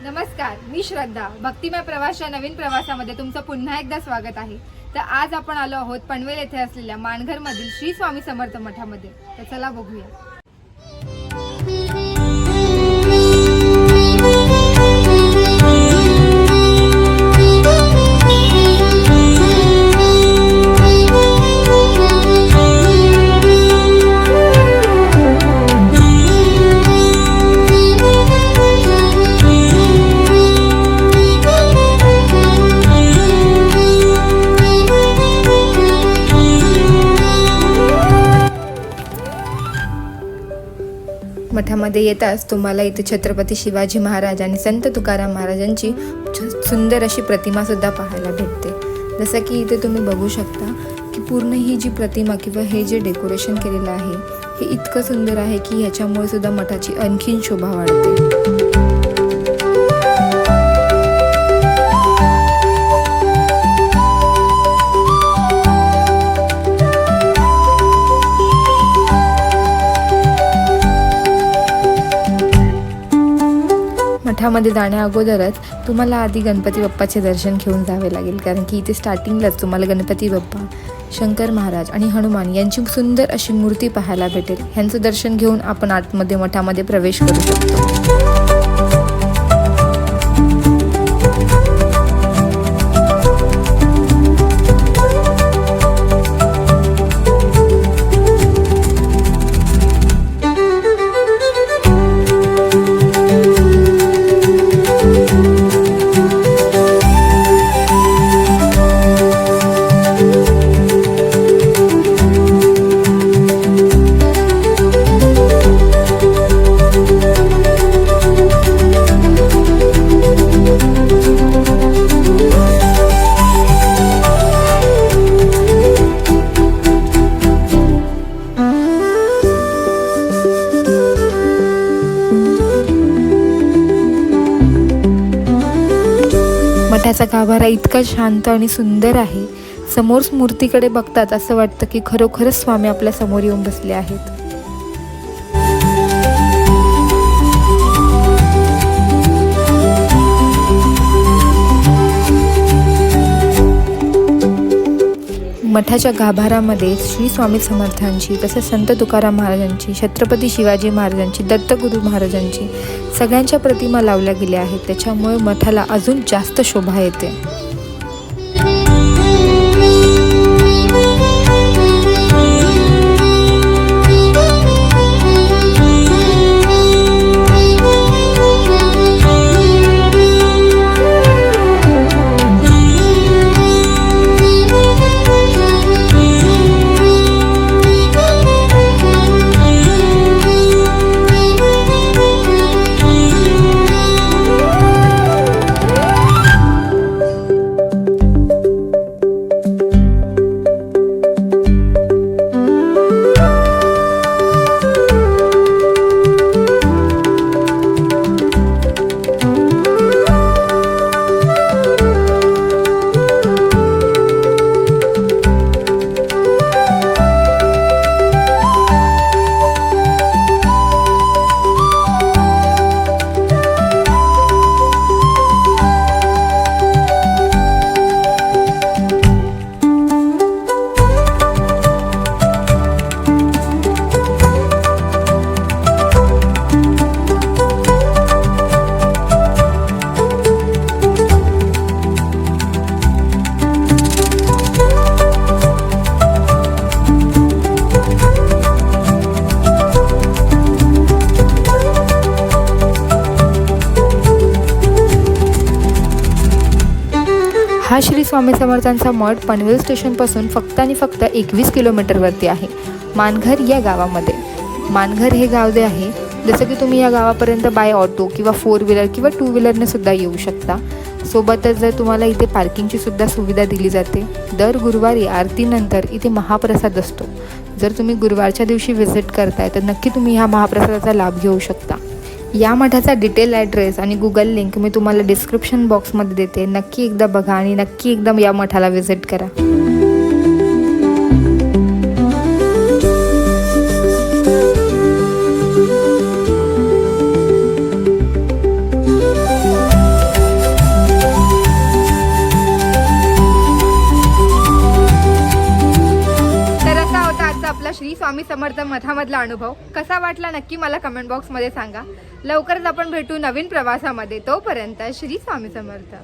नमस्कार, मी श्रद्धा. भक्तिमय प्रवासच्या नवीन प्रवासामध्ये तुमचं पुन्हा एकदा स्वागत आहे. तर आज आपण आलो आहोत पनवेल येथे असलेल्या मानघरमधील श्री स्वामी समर्थ मठामध्ये. तर चला बघूया. मठामध्ये येताच तुम्हाला इथे छत्रपती शिवाजी महाराज आणि संत तुकाराम महाराजांची सुंदर अशी प्रतिमा सुद्धा पाहायला भेटते. जसं की इथे तुम्ही बघू शकता की पूर्ण ही जी प्रतिमा किंवा हे जे डेकोरेशन केलेलं आहे हे इतकं सुंदर आहे की ह्याच्यामुळे सुद्धा मठाची आणखीन शोभा वाढते. मठामध्ये जाण्या अगोदरच तुम्हाला आधी गणपती बाप्पाचे दर्शन घेऊन जावे लागेल, कारण की इथे स्टार्टिंगलाच तुम्हाला गणपती बाप्पा, शंकर महाराज आणि हनुमान यांची सुंदर अशी मूर्ती पाहायला भेटेल. ह्यांचं दर्शन घेऊन आपण आतमध्ये मठामध्ये प्रवेश करू शकतो. मठाचा गाभारा इतका शांत आणि सुंदर आहे. समोर मूर्तीकडे बघताच असं वाटतं की खरोखरच स्वामी आपल्या समोर येऊन बसले आहेत. मठाच्या गाभारामध्ये श्री स्वामी समर्थांची, तसेच संत तुकाराम महाराजांची, छत्रपती शिवाजी महाराजांची, दत्तगुरू महाराजांची सगळ्यांच्या प्रतिमा लावल्या गेल्या आहेत. त्याच्यामुळे मठाला अजून जास्त शोभा येते. हा श्री स्वामी समर्थांचा मठ पनवेल स्टेशनपासून फक्त आणि फक्त 21 किलोमीटरवरती आहे, मानघर या गावामध्ये. मानघर हे गाव जे आहे, जसं की तुम्ही या गावापर्यंत बाय ऑटो किंवा 4 व्हीलर किंवा 2 व्हीलरने सुद्धा येऊ शकता. सोबतच जर तुम्हाला इथे पार्किंगची सुद्धा सुविधा दिली जाते. दर गुरुवारी आरतीनंतर इथे महाप्रसाद असतो. जर तुम्ही गुरुवारच्या दिवशी व्हिजिट करताय तर नक्की तुम्ही ह्या महाप्रसादाचा लाभ घेऊ शकता. या मठाचा डिटेल ॲड्रेस आणि गुगल लिंक मी तुम्हाला डिस्क्रिप्शन बॉक्समध्ये देते. नक्की एकदा बघा आणि नक्की एकदा या मठाला व्हिजिट करा. आजचा आपला श्री स्वामी समर्थ मठामधला अनुभव कसा वाटला नक्की मला कमेंट बॉक्समध्ये सांगा. लवकरच आपण भेटू नवीन प्रवासामध्ये. तोपर्यंत श्री स्वामी समर्थ.